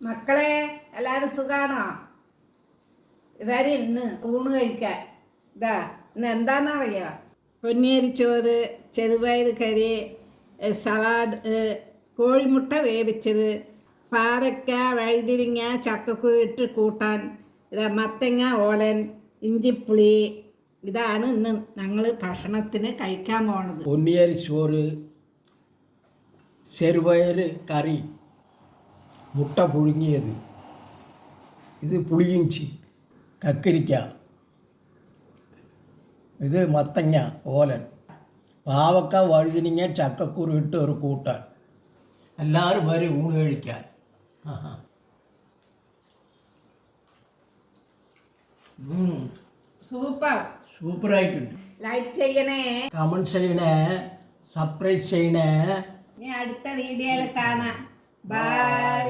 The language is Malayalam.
മക്കളെ എല്ലാവരും സുഖാണോ? ഇവര് ഇന്ന് ഊണ് കഴിക്കാൻ ഇതാ ഇന്ന് എന്താണെന്നറിയോ? പൊന്നിയരിച്ചോറ്, ചെറുപയർ കറി, സലാഡ്, കോഴിമുട്ട വേവിച്ചത്, പാവയ്ക്ക, വഴുതിരിങ്ങ, ചക്കക്കുരു ഇട്ട് കൂട്ടാൻ, ഇതാ മത്തങ്ങ ഓലൻ, ഇഞ്ചിപ്പുളി. ഇതാണ് ഇന്ന് ഞങ്ങൾ ഭക്ഷണത്തിന് കഴിക്കാൻ പോണത്. പൊന്നിയരിച്ചോറ്, ചെറുപയർ കറി, മുട്ട പുഴുങ്ങിയത്, ഇത് പുളിയിഞ്ചി, കക്കരിക്ക, ഇത് മത്തങ്ങ ഓലൻ, പാവക്ക, വഴുതിനിങ്ങ, ചക്കക്കുരു ഇട്ട് ഒരു കൂട്ടാൻ. എല്ലാവരും വരെ ഊണ് കഴിക്കാൻ. സൂപ്പറായിട്ടുണ്ട്. ലൈക്ക് ചെയ്യണേ, കമൻറ്റ് ചെയ്യണേ, സബ്സ്ക്രൈബ് ചെയ്യണേ. ഇനി അടുത്ത വീഡിയോയിൽ കാണാം. ബൈ.